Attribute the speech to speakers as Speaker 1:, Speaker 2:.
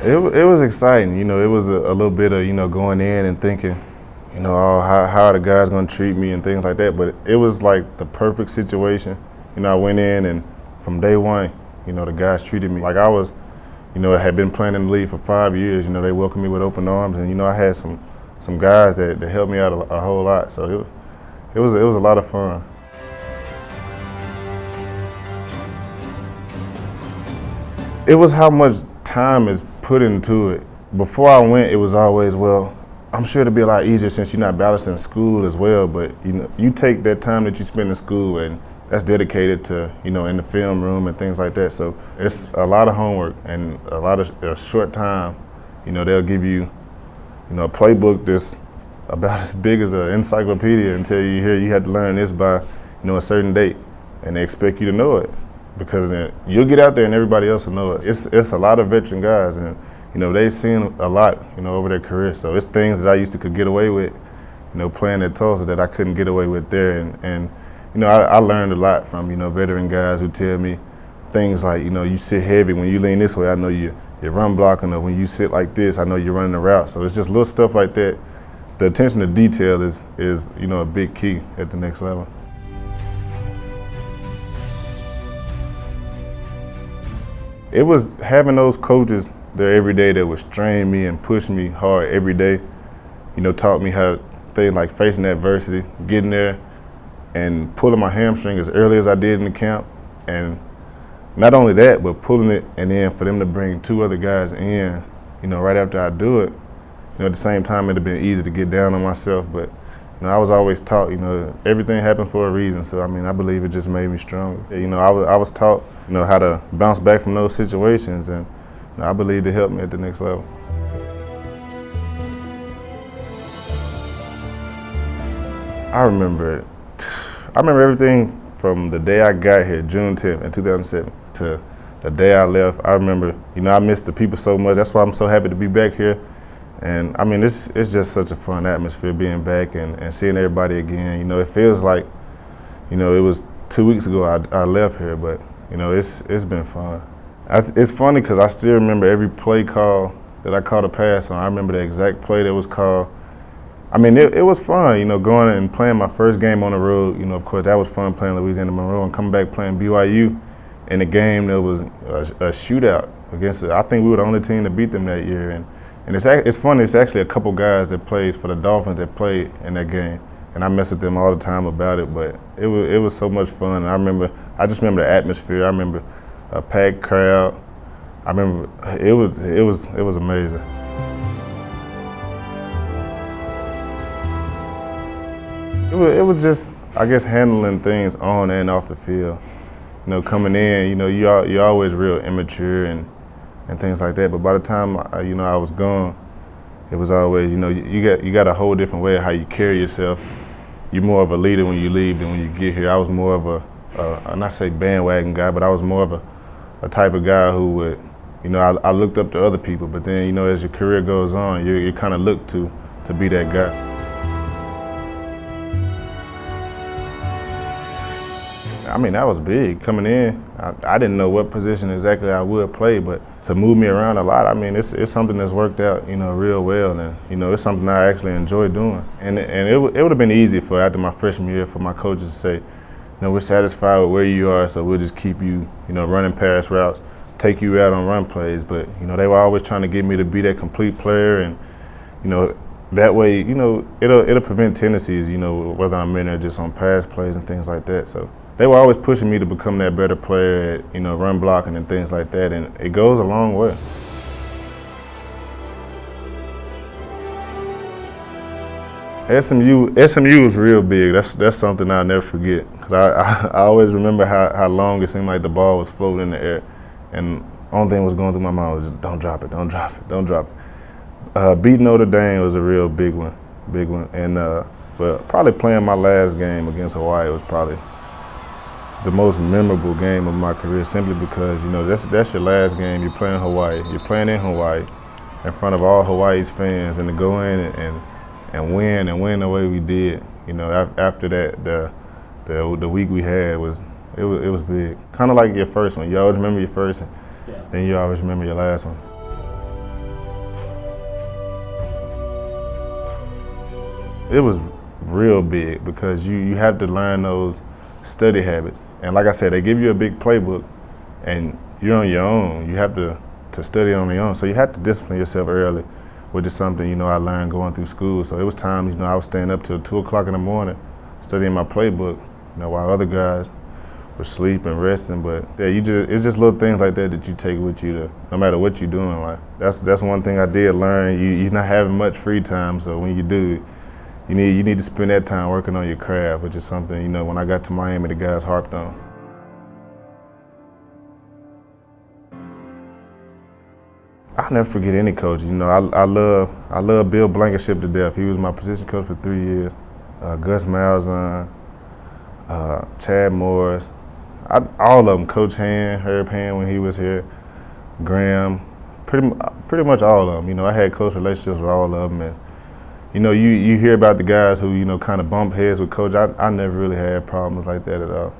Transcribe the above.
Speaker 1: It was exciting. It was a little bit of going in and thinking, oh, how are the guys going to treat me and things like that. But it was like the perfect situation. I went in and from day one, the guys treated me like I was, I had been playing in the league for 5 years. They welcomed me with open arms, and I had some guys that helped me out a whole lot. So it was a lot of fun. It was how much time is put into it. Before I went, it was always, well, I'm sure it'll be a lot easier since you're not balancing school as well, but you take that time that you spend in school and that's dedicated to, in the film room and things like that. So it's a lot of homework and a short time. They'll give you, a playbook that's about as big as an encyclopedia and tell you here you have to learn this by, a certain date, and they expect you to know it because then you'll get out there and everybody else will know it. It's a lot of veteran guys and they've seen a lot, over their career. So it's things that I used to could get away with, playing at Tulsa that I couldn't get away with there. And I learned a lot from, veteran guys who tell me things like, you sit heavy. When you lean this way, I know you're run blocking, or when you sit like this, I know you're running the route. So it's just little stuff like that. The attention to detail is a big key at the next level. It was having those coaches there every day that would strain me and push me hard every day. Taught me how to things like facing adversity, getting there and pulling my hamstring as early as I did in the camp. And not only that, but pulling it and then for them to bring 2 other guys in, right after I do it. At the same time, it'd have been easy to get down on myself, but I was always taught, everything happened for a reason. So I believe it just made me stronger. I was taught, how to bounce back from those situations, and I believe it helped me at the next level. I remember everything from the day I got here, June 10th in 2007, to the day I left. I remember, I missed the people so much. That's why I'm so happy to be back here. And it's just such a fun atmosphere being back and seeing everybody again. It feels like, it was 2 weeks ago I left here, but it's been fun. It's funny because I still remember every play call that I caught a pass on. I remember the exact play that was called. It was fun, going and playing my first game on the road. Of course, that was fun playing Louisiana Monroe and coming back playing BYU in a game that was a shootout against I think we were the only team to beat them that year. And it's funny, it's actually a couple guys that played for the Dolphins that played in that game. And I mess with them all the time about it, but it was so much fun. And I just remember the atmosphere. I remember a packed crowd. I remember it was amazing. It was just, I guess, handling things on and off the field. Coming in, you're always real immature and things like that. But by the time I was gone, it was always, you got a whole different way of how you carry yourself. You're more of a leader when you leave than when you get here. I was more of a not say bandwagon guy, but I was more of a type of guy who would, I looked up to other people. But then, as your career goes on, you kind of look to be that guy. That was big. Coming in, I didn't know what position exactly I would play, but to move me around a lot, it's something that's worked out, real well, and it's something I actually enjoy doing. And it would have been easy for after my freshman year for my coaches to say, we're satisfied with where you are, so we'll just keep you, running pass routes, take you out on run plays. But they were always trying to get me to be that complete player, and that way, it'll prevent tendencies, whether I'm in there just on pass plays and things like that. So they were always pushing me to become that better player at, run blocking and things like that, and it goes a long way. SMU was real big. That's something I'll never forget, because I always remember how long it seemed like the ball was floating in the air, and the only thing that was going through my mind was just, don't drop it, don't drop it, don't drop it. Beating Notre Dame was a real big one, and but probably playing my last game against Hawaii was probably the most memorable game of my career, simply because that's your last game. You're playing Hawaii. You're playing in Hawaii, in front of all Hawaii's fans, and to go in and win the way we did. After that, the week we had was big. Kind of like your first one. You always remember your first, and then you always remember your last one. It was real big because you have to learn those study habits. And like I said, they give you a big playbook and you're on your own. You have to study on your own. So you have to discipline yourself early, which is something, I learned going through school. So it was times, I was staying up till 2 o'clock in the morning studying my playbook, while other guys were sleeping, resting. But yeah, it's just little things like that you take with you no matter what you're doing. Like that's one thing I did learn. You're not having much free time, so when you do, you need to spend that time working on your craft, which is something, when I got to Miami, the guys harped on. I'll never forget any coach. I love Bill Blankenship to death. He was my position coach for 3 years. Gus Malzahn, Chad Morris, all of them. Coach Hand, Herb Hand when he was here, Graham, pretty much all of them. I had close relationships with all of them, and you hear about the guys who kind of bump heads with coach. I never really had problems like that at all.